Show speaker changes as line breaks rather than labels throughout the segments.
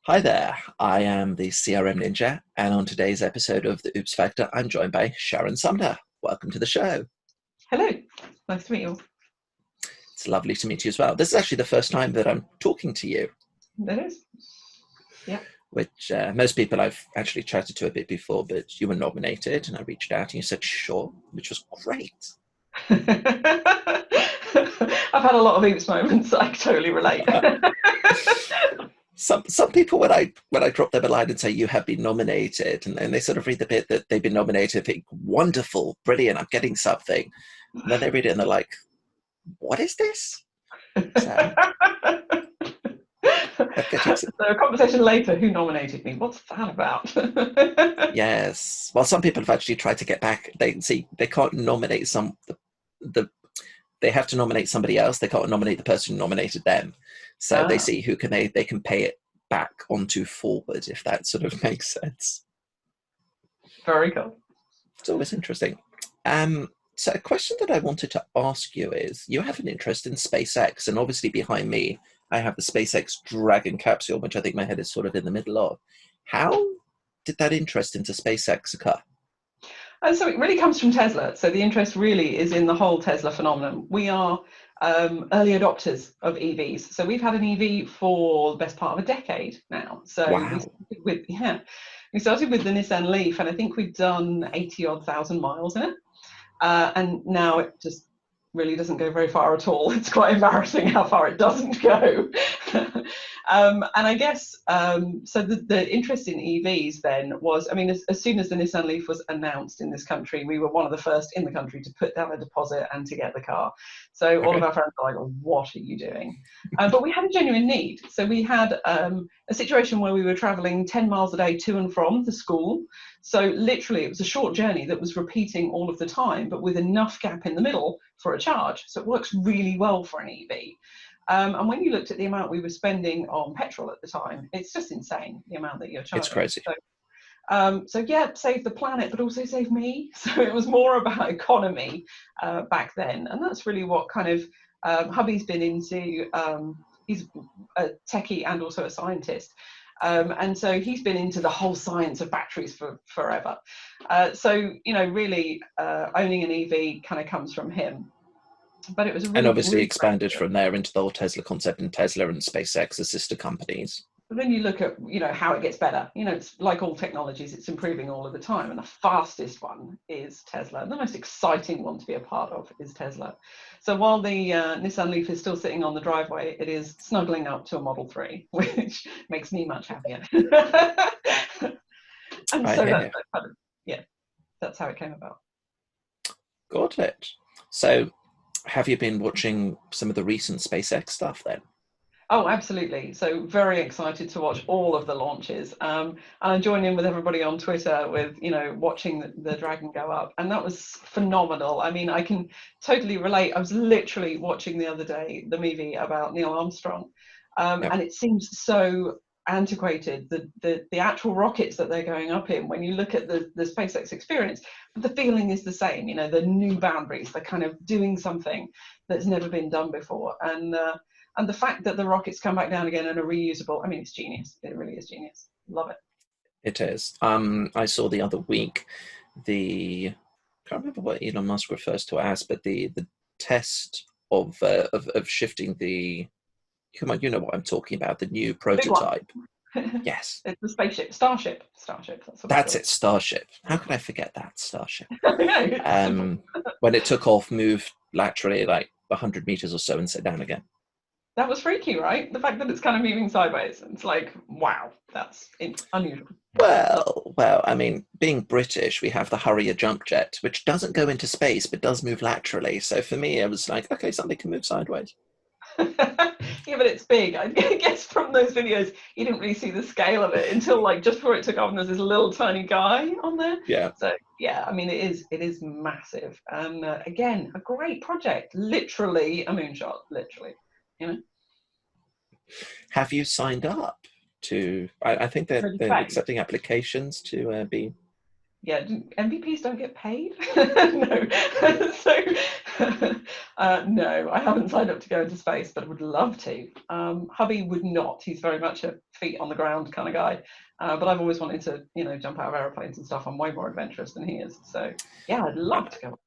Hi there, I am the CRM Ninja, and on today's episode of the Oops Factor, I'm joined by Sharon Sumner. Welcome to the show.
Hello, nice to meet you.
It's lovely to meet you as well. This is actually the first time that I'm talking to you,
That is, yeah.
which most people I've actually chatted to a bit before, but you were nominated, and I reached out and you said sure, which was great.
I've had a lot of oops moments. I totally relate.
Some people when I drop them a line and say you have been nominated, and then they sort of read the bit that they've been nominated, think wonderful, brilliant, I'm getting something, and then they read it and they're like, what is this? So getting
So a conversation later, who nominated me? What's that about?
yes. Well, some people have actually tried to get back. They can't nominate the they have to nominate somebody else. They can't nominate the person who nominated them. So they
Ah,
see who can they can pay it back onto forward, if that sort of makes sense.
very cool.
It's always interesting. So a question that I wanted to ask you is, you have an interest in SpaceX, and obviously behind me, I have the SpaceX Dragon capsule, which I think my head is sort of in the middle of. How did that interest into SpaceX occur?
And so it really comes from Tesla. So the interest really is in the whole Tesla phenomenon. We are early adopters of EVs. So we've had an EV for the best part of a decade now. So
Wow.
we started with the Nissan Leaf, and I think we've done 80 odd thousand miles in it. And now it just really doesn't go very far at all. It's quite embarrassing how far it doesn't go. And I guess so. The interest in EVs then was, I mean, as soon as the Nissan Leaf was announced in this country, we were one of the first in the country to put down a deposit and to get the car. So all of
Okay.
our friends were like, "What are you doing?" But we had a genuine need. So we had a situation where we were traveling 10 miles a day to and from the school. So literally, it was a short journey that was repeating all of the time, but with enough gap in the middle for a charge. So it works really well for an EV. And when you looked at the amount we were spending on petrol at the time, it's just insane, the amount that you're
It's
charging.
crazy.
So yeah, save the planet, but also save me. So it was more about economy back then. And that's really what kind of hubby's been into. He's a techie and also a scientist. And so he's been into the whole science of batteries for forever. So, really owning an EV kind of comes from him. But it was a
And
really,
obviously
really great
expanded
experience.
from there into the whole Tesla concept, and Tesla and SpaceX as sister companies.
But then you look at, how it gets better. It's like all technologies, it's improving all of the time. And the fastest one is Tesla. And the most exciting one to be a part of is Tesla. So while the Nissan Leaf is still sitting on the driveway, it is snuggling up to a Model 3, which makes me much happier. And
I
so
hear you.
that's kind of, yeah, that's how it came about.
Got it. So have you been watching some of the recent SpaceX stuff then?
Oh, absolutely. So very excited to watch all of the launches. And I joined in with everybody on Twitter with, watching the Dragon go up. And that was phenomenal. I mean, I can totally relate. I was literally watching the other day the movie about Neil Armstrong.
Yep.
And it seems so antiquated, the actual rockets that they're going up in. When you look at the SpaceX experience, the feeling is the same, the new boundaries, they're kind of doing something that's never been done before. And the fact that the rockets come back down again and are reusable, I mean, it's genius. It really is genius. Love it.
It is. I saw the other week the can't remember what Elon Musk refers to as, but the test of shifting the come on, you know what I'm talking about, the new
The big one.
prototype. Yes,
It's the spaceship. Starship. That's what it's
that's
called.
it, Starship. How could I forget that, Starship?
I know, it's simple.
When it took off, moved laterally like 100 meters or so and set down again.
That was freaky, right? The fact that it's kind of moving sideways. It's like, wow, that's unusual.
Well, I mean, being British, we have the Harrier jump jet, which doesn't go into space but does move laterally. So for me, it was like, okay, something can move sideways.
Yeah, but it's big. I guess from those videos, you didn't really see the scale of it until like just before it took off, and there's this little tiny guy on there.
Yeah,
So yeah, I mean, it is massive, and again, a great project. Literally a moonshot. Literally, you know,
have you signed up to? I think that
really
they're
paid.
accepting applications to be.
Yeah, MVPs don't get paid. No, so No, I haven't signed up to go into space, but I would love to. Hubby would not. He's very much a feet on the ground kind of guy. But I've always wanted to, jump out of airplanes and stuff. I'm way more adventurous than he is. So yeah, I'd love to go.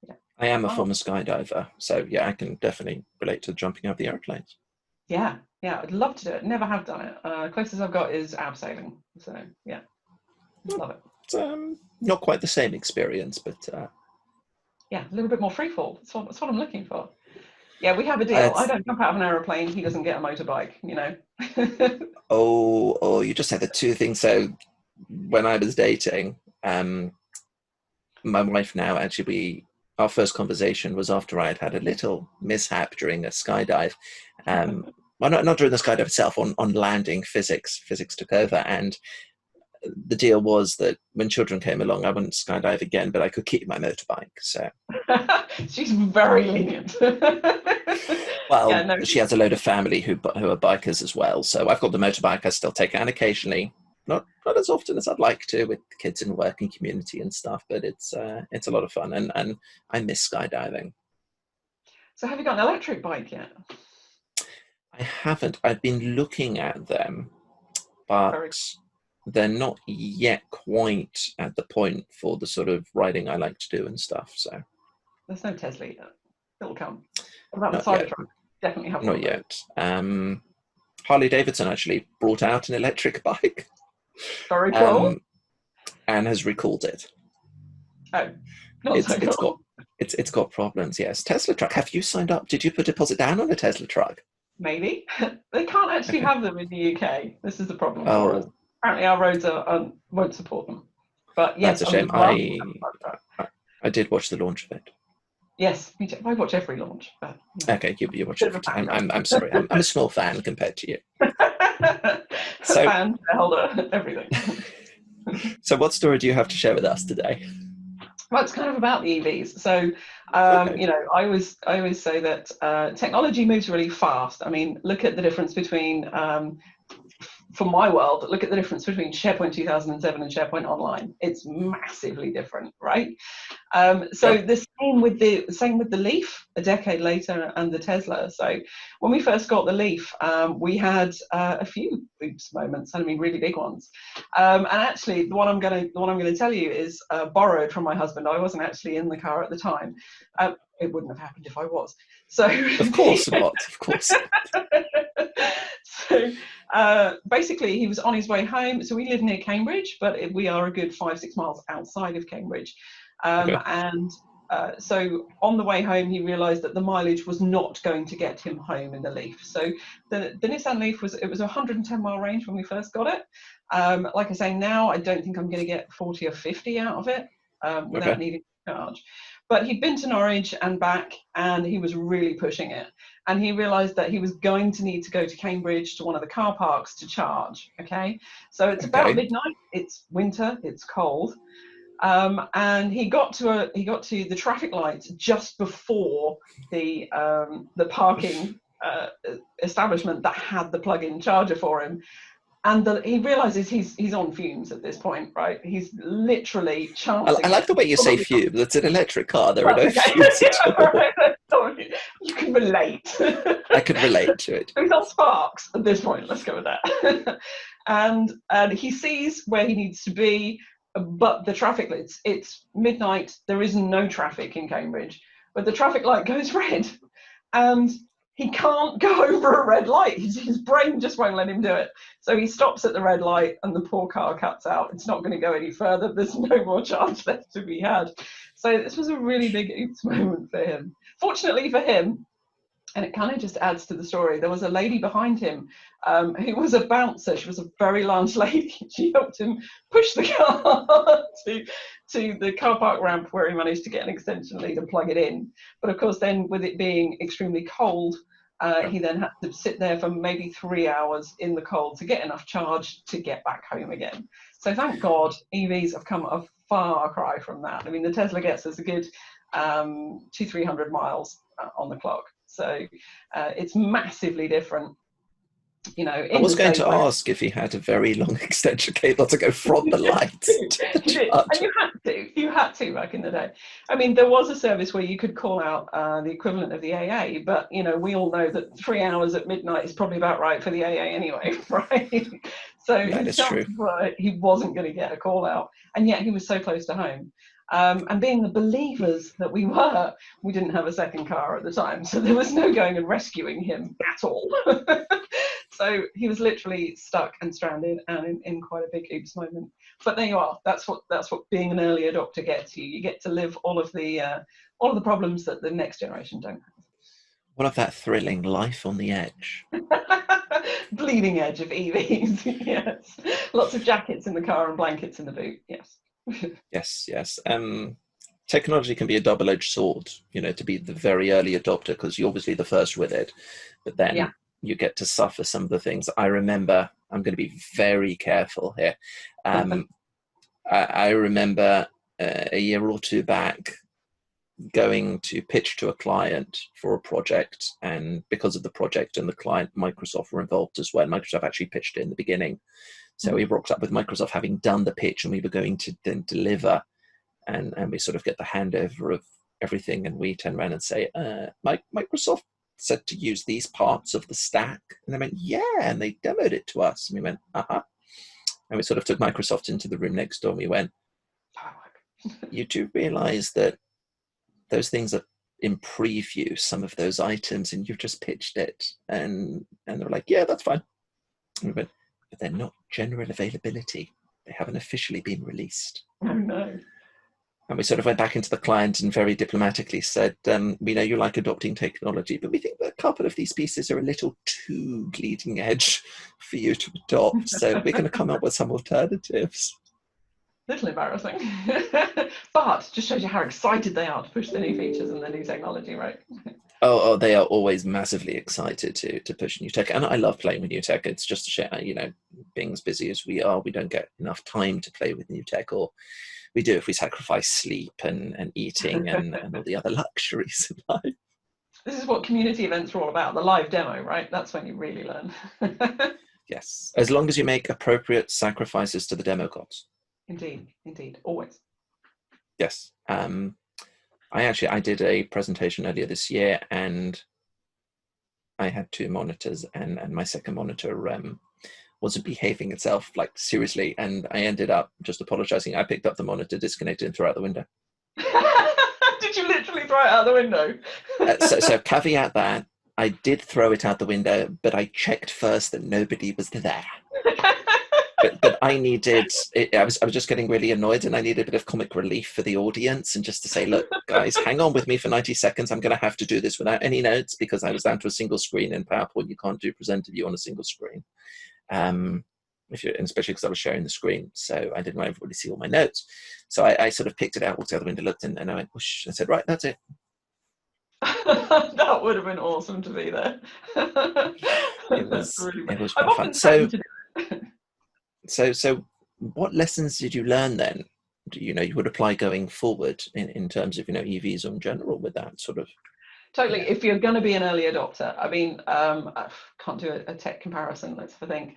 Yeah.
I am a
Wow.
former skydiver, so yeah, I can definitely relate to jumping out of the airplanes.
Yeah, I'd love to do it. Never have done it. Closest I've got is abseiling. So yeah, love it.
It's not quite the same experience, but
Yeah, a little bit more free fall. That's what I'm looking for. Yeah, we have a deal. I
it's
don't jump out of an aeroplane. He doesn't get a motorbike.
oh, you just said the two things. So when I was dating, my wife now, actually, our first conversation was after I had had a little mishap during a skydive. Well, not during the skydive itself, on landing. Physics took over, and the deal was that when children came along, I wouldn't skydive again, but I could keep my motorbike. So,
She's very lenient. Yeah,
well,
no.
she has a load of family who are bikers as well. So I've got the motorbike. I still take it, and occasionally, not as often as I'd like to, with the kids in work and community and stuff. But it's a lot of fun, and I miss skydiving.
So have you got an electric bike yet?
I haven't. I've been looking at them,
Very.
but they're not yet quite at the point for the sort of riding I like to do and stuff. So
There's no Tesla yet. It'll come. What about the
not yet.
Cybertruck? Definitely have one
Not
of those.
yet. Harley Davidson actually brought out an electric bike,
Very cool.
um, and has recalled it.
Oh, not
It's
so cool.
it's got problems. Yes, Tesla truck. Have you signed up? Did you put a deposit down on a Tesla truck?
Maybe. They can't actually
Okay.
have them in the UK. This is the problem for us.
Oh,
Apparently our roads won't support them. But
that's
yes,
a
I would
shame.
love to have a Cybertruck.
I did watch the launch of it.
Yes, me too. I watch every launch. But,
Okay, you watch
bit of a
it.
fangirl.
I'm sorry. I'm a small fan compared to you. So
Fan, shareholder, everything.
so what story do you have to share with us today?
Well, it's kind of about the EVs. So,
Okay.
I always say that technology moves really fast. I mean, look at the difference between, for my world, look at the difference between SharePoint 2007 and SharePoint Online. It's massively different, right? So
Yep.
the same with the Leaf a decade later and the Tesla. So when we first got the Leaf, we had a few oops moments, and I mean really big ones. And actually, the one I'm going to tell you is borrowed from my husband. I wasn't actually in the car at the time. It wouldn't have happened if I was. So
Of course not. Of course.
so basically, he was on his way home. So we live near Cambridge, but we are a good 5-6 miles outside of Cambridge.
Okay.
And so on the way home, he realised that the mileage was not going to get him home in the Leaf. So the Nissan Leaf was a 110-mile range when we first got it. Like I say, now I don't think I'm going to get 40 or 50 out of it without
Okay.
needing to charge. But he'd been to Norwich and back, and he was really pushing it. And he realised that he was going to need to go to Cambridge to one of the car parks to charge. Okay, so it's about
Okay.
midnight. It's winter. It's cold. And he got to the traffic lights just before the parking establishment that had the plug-in charger for him, and he realizes he's on fumes at this point, right? He's literally
I
chancing
like
it.
the way you say fumes. It's an electric car. There are
Well,
no
okay.
fumes at all.
You can relate.
I could relate to it.
He's on sparks at this point. Let's go with that. and he sees where he needs to be, but the traffic lights. It's midnight. There is no traffic in Cambridge, but the traffic light goes red, and he can't go over a red light. His brain just won't let him do it. So he stops at the red light, and the poor car cuts out. It's not going to go any further. There's no more charge left to be had. So this was a really big oops moment for him. Fortunately for him, and it kind of just adds to the story, there was a lady behind him who was a bouncer. She was a very large lady. She helped him push the car to the car park ramp, where he managed to get an extension lead and plug it in. But of course, then with it being extremely cold, he then had to sit there for maybe 3 hours in the cold to get enough charge to get back home again. So thank God EVs have come a far cry from that. I mean, the Tesla gets us a good 200-300 miles on the clock. So it's massively different. you know,
I
in
was
the
going
same
to
way.
ask if he had a very long extension cable to go from the light to the
You did, and
charger.
you had to back in the day. I mean, there was a service where you could call out the equivalent of the AA, but you know, we all know that 3 hours at midnight is probably about right for the AA anyway, right? So
That
his
is true.
chances were he wasn't going to get a call out, and yet he was so close to home. And being the believers that we didn't have a second car at the time, so there was no going and rescuing him at all. So he was literally stuck and stranded and in quite a big oops moment. But there you are. That's what being an early adopter gets you. You get to live all of the problems that the next generation don't
One of that thrilling life on the edge.
have. Bleeding edge of EVs. Yes. Lots of jackets in the car and blankets in the boot. Yes.
Yes, yes. Technology can be a double-edged sword, you know, to be the very early adopter because you're obviously the first with it, but
Yeah.
then you get to suffer some of the things. I remember, I'm going to be very careful here. Um, I remember a year or two back going to pitch to a client for a project, and because of the project and the client, Microsoft were involved as well. Microsoft actually pitched it in the beginning. So we rocked up with Microsoft having done the pitch, and we were going to then deliver, and we sort of get the handover of everything, and we turn around and say, Microsoft said to use these parts of the stack, and they went, yeah, and they demoed it to us, and we went, uh-huh. And we sort of took Microsoft into the room next door, and we went, you do realize that those things are in preview, some of those items, and you've just pitched it, and they're like, yeah, that's fine. And we went, but they're not general availability. They haven't officially been released.
Oh no.
And we sort of went back into the client and very diplomatically said, we know you like adopting technology, but we think that a couple of these pieces are a little too bleeding edge for you to adopt. So we're going to come up with some alternatives.
Little embarrassing. But just shows you how excited they are to push the new features and the new technology, right?
Oh, they are always massively excited to push new tech. And I love playing with new tech. It's just a shame, you know, being as busy as we are, we don't get enough time to play with new tech, or we do if we sacrifice sleep and eating and all the other luxuries in life.
This is what community events are all about, the live demo, right? That's when you really learn.
Yes, as long as you make appropriate sacrifices to the demo gods.
Indeed, indeed, always.
Yes. I did a presentation earlier this year, and I had two monitors, and my second monitor wasn't behaving itself, like seriously, and I ended up just apologizing. I picked up the monitor, disconnected, and threw it out the window.
Did you literally throw it out the window?
So caveat that I did throw it out the window, but I checked first that nobody was there. But I needed it, I was just getting really annoyed, and I needed a bit of comic relief for the audience, and just to say, look, guys, hang on with me for 90 seconds. I'm going to have to do this without any notes because I was down to a single screen in PowerPoint. You can't do presenter view on a single screen, and especially because I was sharing the screen, so I didn't want everybody to see all my notes. So I sort of picked it out, walked out the window, looked, and I went, whoosh, I said, right, that's it.
That would have been awesome to be there.
It
That's
was
really
it was
I've
quite fun.
often tried to do it.
So what lessons did you learn then? You know, you would apply going forward in terms of, you know, EVs in general with that sort of.
Totally.
Yeah.
If you're going to be an early adopter, I mean, I can't do a tech comparison. Let's have a think.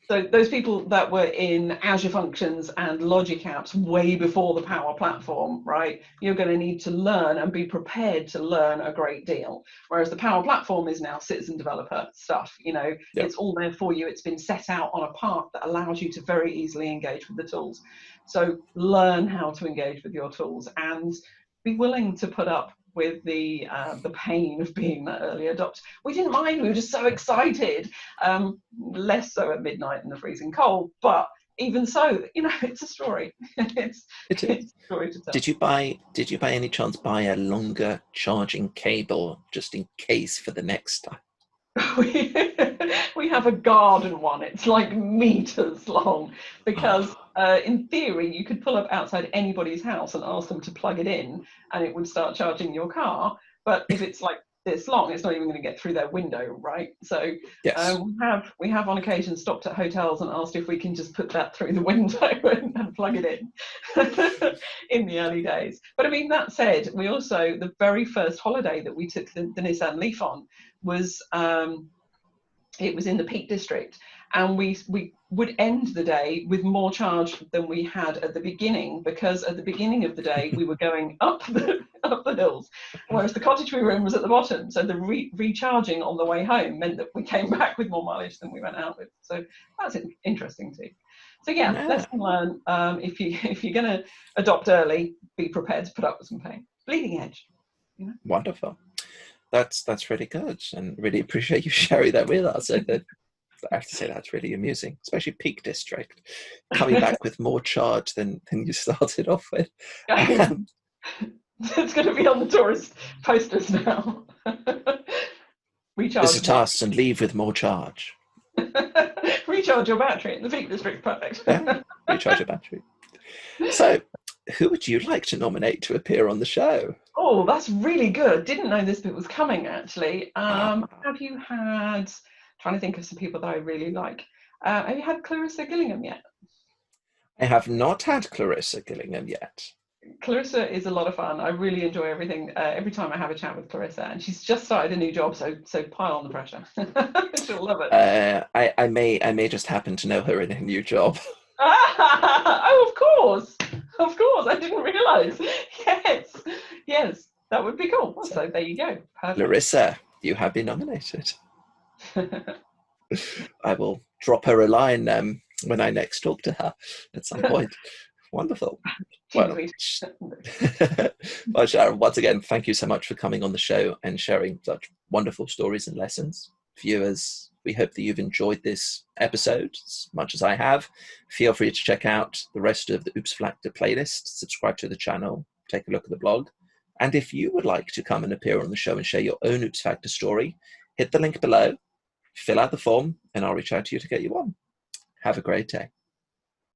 So those people that were in Azure Functions and Logic apps way before the Power Platform, right? You're going to need to learn and be prepared to learn a great deal. Whereas the Power Platform is now citizen developer stuff. You know,
Yeah.
it's all there for you. It's been set out on a path that allows you to very easily engage with the tools. So learn how to engage with your tools and be willing to put up with the pain of being that early adopter. We didn't mind, we were just so excited. Less so at midnight in the freezing cold, but even so, you know, it's a story. it's
It
a
is.
story to tell.
Did you by any chance buy a longer charging cable just in case for the next time?
We have a garden one. It's like meters long because in theory you could pull up outside anybody's house and ask them to plug it in and it would start charging your car. But if it's like this long, it's not even going to get through their window, right? So
Yes.
we have on occasion stopped at hotels and asked if we can just put that through the window and plug it in the early days. But I mean, that said, we also, the very first holiday that we took the Nissan Leaf on was it was in the Peak District, and we would end the day with more charge than we had at the beginning, because at the beginning of the day we were going up the hills, whereas the cottage we were in was at the bottom. So the recharging on the way home meant that we came back with more mileage than we went out with. So that's interesting too. So yeah,
Yeah,
lesson learned. If you're going to adopt early, be prepared to put up with some pain. Bleeding edge. You know?
wonderful. That's really good, and really appreciate you sharing that with us. I have to say that's really amusing, especially Peak District, coming back with more charge than you started off with. Um,
It's going to be on the tourist posters now. Recharge
visit
one.
us and leave with more charge.
Recharge your battery in the Peak District. Perfect.
Yeah, recharge your battery. So, who would you like to nominate to appear on the show?
Oh, that's really good. Didn't know this bit was coming, actually.
Ah,
Have you had, trying to think of some people that I really like. Have you had Clarissa Gillingham yet?
I have not had Clarissa Gillingham yet.
Clarissa is a lot of fun. I really enjoy everything. Every time I have a chat with Clarissa, and she's just started a new job, so pile on the pressure. She'll love it.
I may just happen to know her in a new job.
Oh, of course. I didn't realise. Yes, that would be cool. So there you go. Perfect.
Larissa, you have been nominated. I will drop her a line when I next talk to her at some point. Wonderful. Well, well, Sharon, once again, thank you so much for coming on the show and sharing such wonderful stories and lessons. Viewers, we hope that you've enjoyed this episode as much as I have. Feel free to check out the rest of the Oops Factor playlist, subscribe to the channel, take a look at the blog. And if you would like to come and appear on the show and share your own Oops Factor story, hit the link below, fill out the form, and I'll reach out to you to get you on. Have a great day.